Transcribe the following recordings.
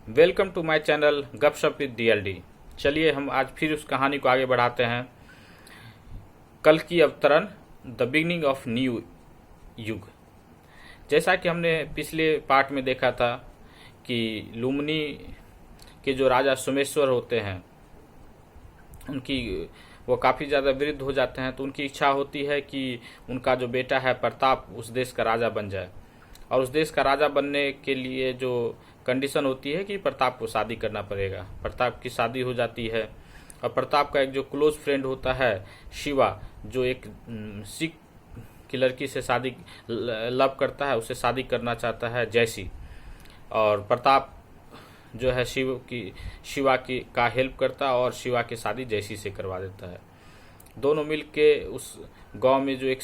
Welcome to my channel गपशप with DLD। चलिए हम आज फिर उस कहानी को आगे बढ़ाते हैं। कल की अवतरण, द बिगनिंग ऑफ न्यू युग। जैसा कि हमने पिछले पार्ट में देखा था कि लुम्बिनी के जो राजा सोमेश्वर होते हैं उनकी वो काफ़ी ज़्यादा वृद्ध हो जाते हैं, तो उनकी इच्छा होती है कि उनका जो बेटा है प्रताप उस देश का राजा बन जाए। और उस देश का राजा बनने के लिए जो कंडीशन होती है कि प्रताप को शादी करना पड़ेगा। प्रताप की शादी हो जाती है और प्रताप का एक जो क्लोज फ्रेंड होता है शिवा, जो एक सिख की लड़की से शादी लव करता है, उससे शादी करना चाहता है जैसी। और प्रताप जो है शिवा की का हेल्प करता है और शिवा की शादी जैसी से करवा देता है। दोनों मिलके उस गांव में जो एक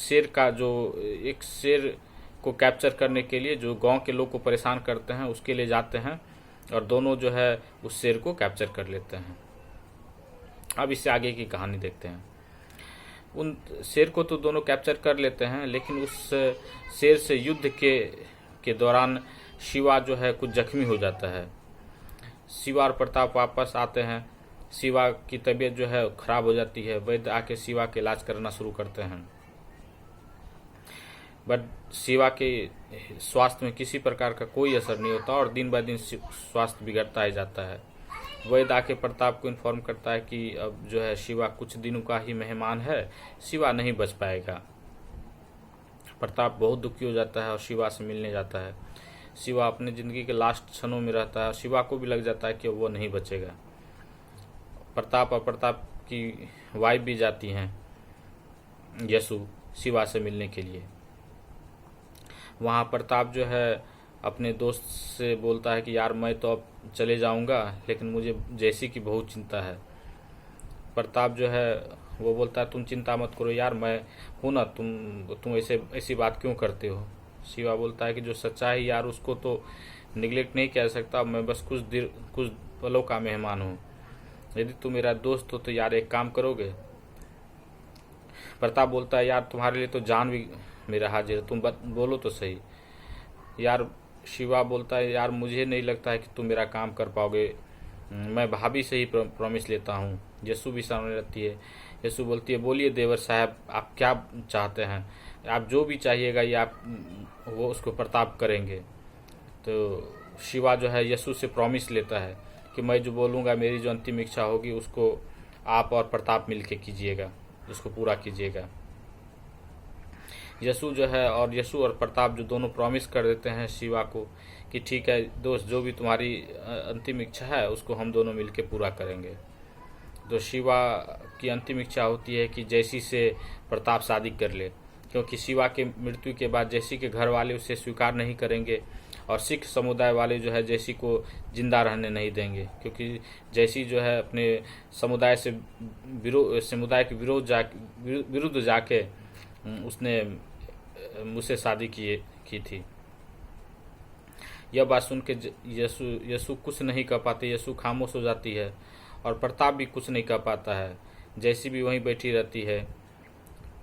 शेर को कैप्चर करने के लिए जो गांव के लोग को परेशान करते हैं उसके लिए जाते हैं और दोनों जो है उस शेर को कैप्चर कर लेते हैं। अब इससे आगे की कहानी देखते हैं। उन शेर को तो दोनों कैप्चर कर लेते हैं, लेकिन उस शेर से युद्ध के दौरान शिवा जो है कुछ जख्मी हो जाता है। शिवा और प्रताप वापस आते हैं। शिवा की तबीयत जो है खराब हो जाती है। वैद्य आके शिवा के इलाज करना शुरू करते हैं, बट शिवा के स्वास्थ्य में किसी प्रकार का कोई असर नहीं होता और दिन ब दिन स्वास्थ्य बिगड़ता ही जाता है। वैद्य आके प्रताप को इन्फॉर्म करता है कि अब जो है शिवा कुछ दिनों का ही मेहमान है, शिवा नहीं बच पाएगा। प्रताप बहुत दुखी हो जाता है और शिवा से मिलने जाता है। शिवा अपने ज़िंदगी के लास्ट क्षणों में रहता है। शिवा को भी लग जाता है कि वो नहीं बचेगा। प्रताप और प्रताप की वाइफ भी जाती हैं यशु शिवा से मिलने के लिए। वहाँ प्रताप जो है अपने दोस्त से बोलता है कि यार मैं तो अब चले जाऊँगा, लेकिन मुझे जैसी की बहुत चिंता है। प्रताप जो है वो बोलता है तुम चिंता मत करो यार, मैं हूँ ना, तुम ऐसी बात क्यों करते हो। शिवा बोलता है कि जो सच्चा है यार उसको तो निगलेक्ट नहीं किया जा सकता, मैं बस कुछ पलों का मेहमान हूँ। यदि तुम मेरा दोस्त हो तो यार एक काम करोगे। प्रताप बोलता है यार तुम्हारे लिए तो जान भी मेरा हाजिर है, तुम बोलो तो सही। यार शिवा बोलता है यार मुझे नहीं लगता है कि तुम मेरा काम कर पाओगे, मैं भाभी से ही प्रॉमिस लेता हूँ। यशु भी सामने रहती है। यशु बोलती है बोलिए देवर साहब, आप क्या चाहते हैं, आप जो भी चाहिएगा ये आप वो उसको प्रताप करेंगे। तो शिवा जो है यशु से प्रॉमिस लेता है कि मैं जो बोलूँगा, मेरी जो अंतिम इच्छा होगी उसको आप और प्रताप मिलके कीजिएगा, उसको पूरा कीजिएगा। यशु जो है और यशु और प्रताप जो दोनों प्रॉमिस कर देते हैं शिवा को कि ठीक है दोस्त, जो भी तुम्हारी अंतिम इच्छा है उसको हम दोनों मिलके पूरा करेंगे। तो शिवा की अंतिम इच्छा होती है कि जैसी से प्रताप शादी कर ले, क्योंकि शिवा के मृत्यु के बाद जैसी के घर वाले उसे स्वीकार नहीं करेंगे और सिख समुदाय वाले जो है जैसी को जिंदा रहने नहीं देंगे, क्योंकि जैसी जो है अपने समुदाय के विरुद्ध जाके उसने मुझसे शादी की थी। यह बात सुन के यशु कुछ नहीं कह पाते। यशु खामोश हो जाती है और प्रताप भी कुछ नहीं कह पाता है। जैसी भी वहीं बैठी रहती है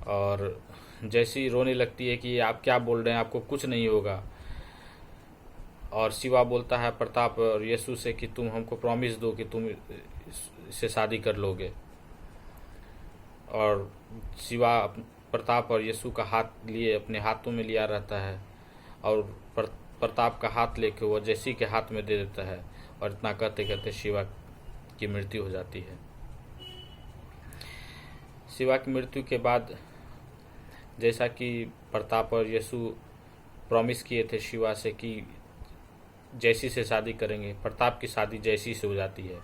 और जैसी रोने लगती है कि आप क्या बोल रहे हैं, आपको कुछ नहीं होगा। और शिवा बोलता है प्रताप और यशु से कि तुम हमको प्रॉमिस दो कि तुम इससे शादी कर लोगे। और शिवा प्रताप और यशु का हाथ लिए अपने हाथों में लिया रहता है और प्रताप का हाथ लेके वो जैसी के हाथ में दे देता है और इतना कहते कहते शिवा की मृत्यु हो जाती है। शिवा की मृत्यु के बाद जैसा कि प्रताप और यशु प्रॉमिस किए थे शिवा से कि जैसी से शादी करेंगे, प्रताप की शादी जैसी से हो जाती है।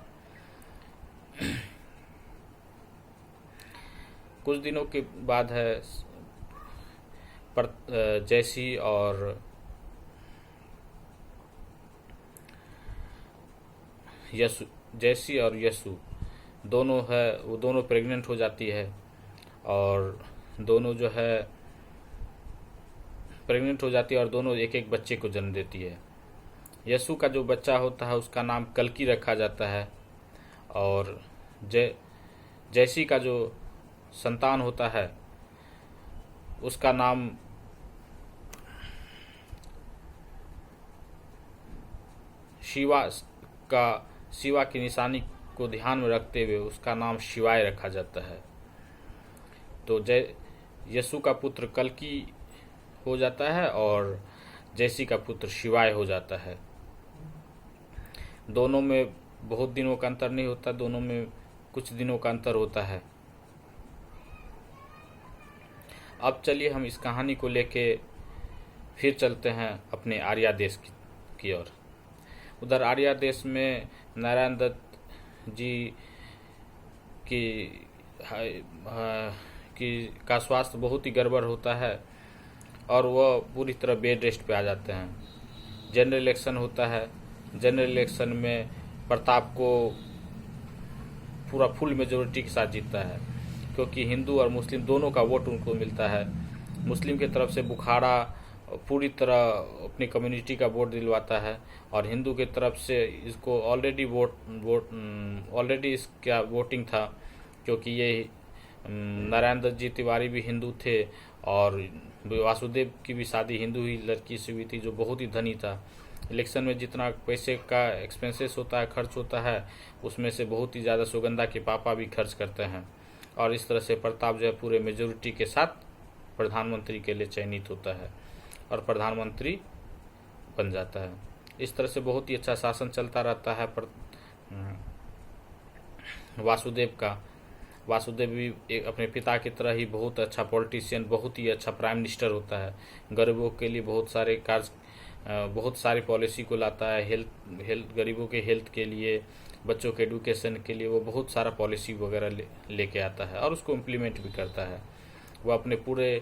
कुछ दिनों के बाद है जैसी और यशु दोनों है वो दोनों प्रेग्नेंट हो जाती है और दोनों जो है प्रेग्नेंट हो जाती है और दोनों एक एक बच्चे को जन्म देती है। यशु का जो बच्चा होता है उसका नाम कल्कि रखा जाता है और जैसी का जो संतान होता है उसका नाम शिवा शिवा की निशानी को ध्यान में रखते हुए उसका नाम शिवाय रखा जाता है। तो यशु का पुत्र कल्कि हो जाता है और जयसी का पुत्र शिवाय हो जाता है। दोनों में बहुत दिनों का अंतर नहीं होता, दोनों में कुछ दिनों का अंतर होता है। अब चलिए हम इस कहानी को लेके फिर चलते हैं अपने आर्या देश की ओर। उधर आर्या देश में नारायण दत्त जी का स्वास्थ्य बहुत ही गड़बड़ होता है और वह पूरी तरह बेड रेस्ट पे आ जाते हैं। जनरल इलेक्शन होता है। जनरल इलेक्शन में प्रताप को पूरा फुल मेजोरिटी के साथ जीतता है, क्योंकि हिंदू और मुस्लिम दोनों का वोट उनको मिलता है। मुस्लिम की तरफ से बुखारा पूरी तरह अपनी कम्युनिटी का वोट दिलवाता है और हिंदू की तरफ से इसको ऑलरेडी इसका वोटिंग था, क्योंकि ये नारायण दत्त जी तिवारी भी हिंदू थे और वासुदेव की भी शादी हिंदू ही लड़की से हुई थी जो बहुत ही धनी था। इलेक्शन में जितना पैसे का एक्सपेंसेस होता है, खर्च होता है, उसमें से बहुत ही ज़्यादा सुगंधा के पापा भी खर्च करते हैं और इस तरह से प्रताप जो है पूरे मेजोरिटी के साथ प्रधानमंत्री के लिए चयनित होता है और प्रधानमंत्री बन जाता है। इस तरह से बहुत ही अच्छा शासन चलता रहता है वासुदेव का। वासुदेव भी अपने पिता की तरह ही बहुत अच्छा पॉलिटिशियन, बहुत ही अच्छा प्राइम मिनिस्टर होता है। गरीबों के लिए बहुत सारी पॉलिसी को लाता है। हेल्थ गरीबों के हेल्थ के लिए, बच्चों के एडुकेशन के लिए वो बहुत सारा पॉलिसी वगैरह लेके आता है और उसको इम्प्लीमेंट भी करता है। वो अपने पूरे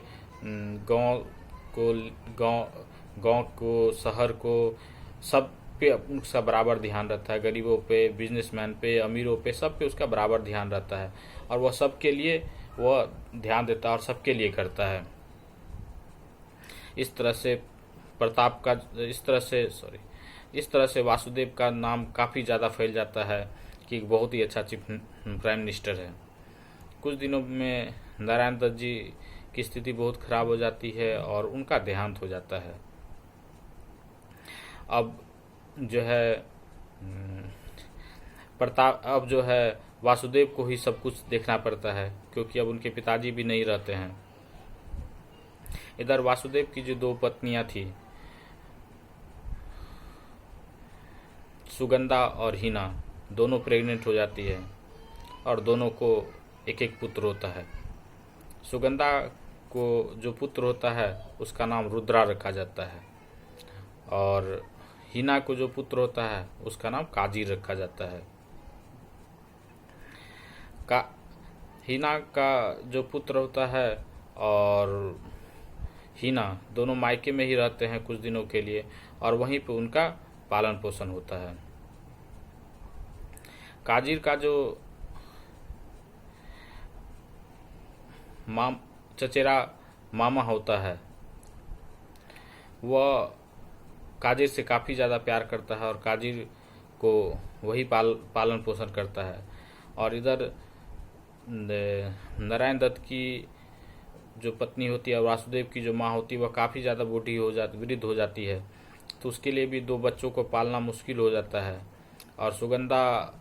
गांव को, शहर को, सब पे उसका बराबर ध्यान रहता है। गरीबों पे, बिजनेसमैन पे, अमीरों पे, सब पे उसका बराबर ध्यान रहता है और वह सबके लिए वह ध्यान देता है और सबके लिए करता है। इस तरह से वासुदेव का नाम काफ़ी ज़्यादा फैल जाता है कि बहुत ही अच्छा चीफ प्राइम मिनिस्टर है। कुछ दिनों में नारायण दत्त जी की स्थिति बहुत खराब हो जाती है और उनका देहांत हो जाता है। अब जो है वासुदेव को ही सब कुछ देखना पड़ता है, क्योंकि अब उनके पिताजी भी नहीं रहते हैं। इधर वासुदेव की जो दो पत्नियां थी, सुगंधा और हीना, दोनों प्रेग्नेंट हो जाती है और दोनों को एक एक पुत्र होता है। सुगंधा को जो पुत्र होता है उसका नाम रुद्रा रखा जाता है और हीना को जो पुत्र होता है उसका नाम काजीर रखा जाता है। हीना का जो पुत्र होता है और हीना दोनों मायके में ही रहते हैं कुछ दिनों के लिए और वहीं पे उनका पालन पोषण होता है। काजीर का जो चचेरा मामा होता है वह काजीर से काफ़ी ज़्यादा प्यार करता है और काजीर को वही पालन पोषण करता है। और इधर नारायण दत्त की जो पत्नी होती है, वासुदेव की जो माँ होती है, वह काफ़ी ज़्यादा वृद्ध हो जाती है, तो उसके लिए भी दो बच्चों को पालना मुश्किल हो जाता है। और सुगंधा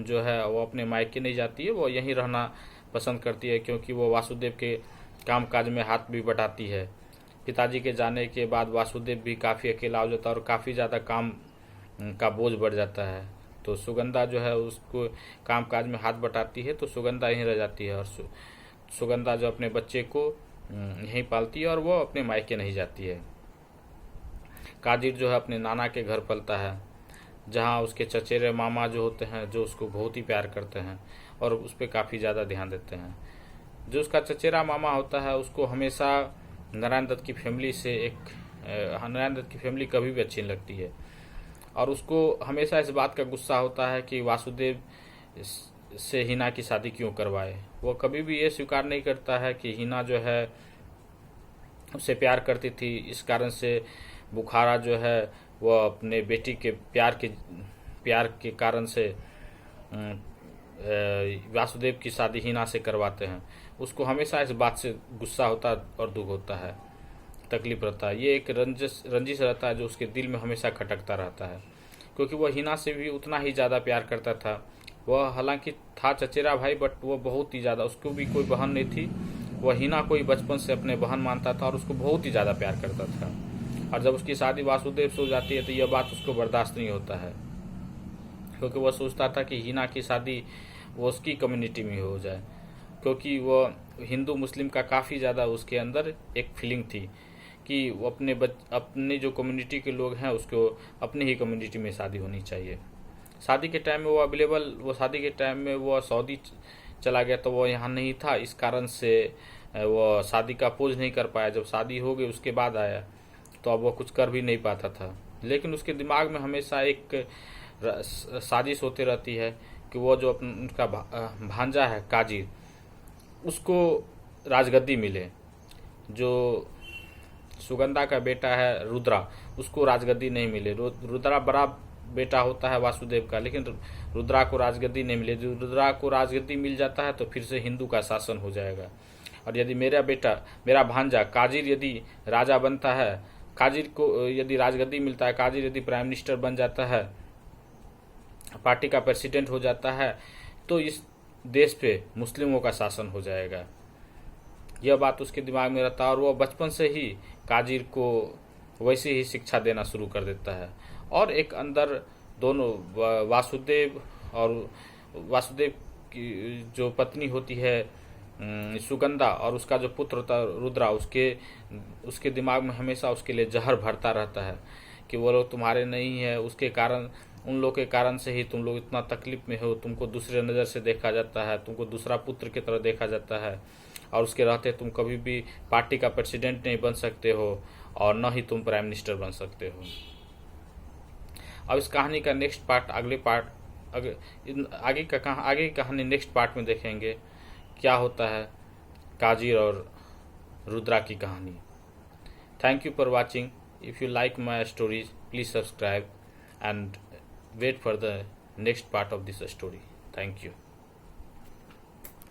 जो है वो अपने मायके नहीं जाती है, वो यहीं रहना पसंद करती है, क्योंकि वो वासुदेव के कामकाज में हाथ भी बटाती है। पिताजी के जाने के बाद वासुदेव भी काफ़ी अकेला हो जाता है और काफ़ी ज़्यादा काम का बोझ बढ़ जाता है। तो सुगंधा जो है उसको कामकाज में हाथ बटाती है, तो सुगंधा यहीं रह जाती है और सुगंधा जो अपने बच्चे को यहीं पालती है और वो अपने मायके नहीं जाती है। काजीर जो है अपने नाना के घर पलता है, जहाँ उसके चचेरे मामा जो होते हैं जो उसको बहुत ही प्यार करते हैं और उस पर काफ़ी ज़्यादा ध्यान देते हैं। जो उसका चचेरा मामा होता है उसको हमेशा नारायण दत्त की फैमिली कभी भी अच्छी नहीं लगती है और उसको हमेशा इस बात का गुस्सा होता है कि वासुदेव से हीना की शादी क्यों करवाए। वो कभी भी ये स्वीकार नहीं करता है कि हीना जो है उससे प्यार करती थी, इस कारण से बुखारा जो है वह अपने बेटी के प्यार के कारण से वासुदेव की शादी हीना से करवाते हैं। उसको हमेशा इस बात से गुस्सा होता है और दुख होता है, तकलीफ रहता है। ये एक रंजिश रहता है जो उसके दिल में हमेशा खटकता रहता है। क्योंकि वह हिना से भी उतना ही ज़्यादा प्यार करता था। वह हालांकि था चचेरा भाई, बट वह बहुत ही ज़्यादा, उसको भी कोई बहन नहीं थी। वह हिना को ही बचपन से अपने बहन मानता था और उसको बहुत ही ज़्यादा प्यार करता था। और जब उसकी शादी वासुदेव से हो जाती है तो यह बात उसको बर्दाश्त नहीं होता है, क्योंकि वह सोचता था कि हिना की शादी वो उसकी कम्युनिटी में हो जाए, क्योंकि वह हिंदू मुस्लिम का काफ़ी ज़्यादा उसके अंदर एक फीलिंग थी कि वो अपने जो कम्युनिटी के लोग हैं उसको अपनी ही कम्युनिटी में शादी होनी चाहिए। शादी के टाइम में वो शादी के टाइम में वो सऊदी चला गया, तो वो यहाँ नहीं था, इस कारण से वो शादी का अपोज नहीं कर पाया। जब शादी हो गई उसके बाद आया तो अब वो कुछ कर भी नहीं पाता था, लेकिन उसके दिमाग में हमेशा एक साजिश होती रहती है कि वो जो उनका भांजा है काजी, उसको राजगद्दी मिले। जो सुगंधा का बेटा है रुद्रा, उसको राजगद्दी नहीं मिले। रुद्रा बड़ा बेटा होता है वासुदेव का, लेकिन रुद्रा को राजगद्दी नहीं मिले। जो रुद्रा को राजगद्दी मिल जाता है तो फिर से हिंदू का शासन हो जाएगा। और यदि मेरा भांजा काजिर यदि राजा बनता है, काजिर को यदि राजगद्दी मिलता है, काजिर यदि प्राइम मिनिस्टर बन जाता है, पार्टी का प्रेसिडेंट हो जाता है, तो इस देश पे मुस्लिमों का शासन हो जाएगा। यह बात उसके दिमाग में रहता है और वह बचपन से ही काजिर को वैसे ही शिक्षा देना शुरू कर देता है। और एक अंदर दोनों वासुदेव की जो पत्नी होती है सुगंधा, और उसका जो पुत्र होता है रुद्रा, उसके दिमाग में हमेशा उसके लिए जहर भरता रहता है कि वो लोग तुम्हारे नहीं है, उसके कारण, उन लोग के कारण से ही तुम लोग इतना तकलीफ में हो। तुमको दूसरे नज़र से देखा जाता है, तुमको दूसरा पुत्र की तरह देखा जाता है, और उसके रहते तुम कभी भी पार्टी का प्रेसिडेंट नहीं बन सकते हो और न ही तुम प्राइम मिनिस्टर बन सकते हो। अब इस कहानी का नेक्स्ट पार्ट आगे की कहानी नेक्स्ट पार्ट में देखेंगे क्या होता है काजिर और रुद्रा की कहानी। Thank you for watching. If you like my stories please subscribe and wait for the next part of this story. Thank you.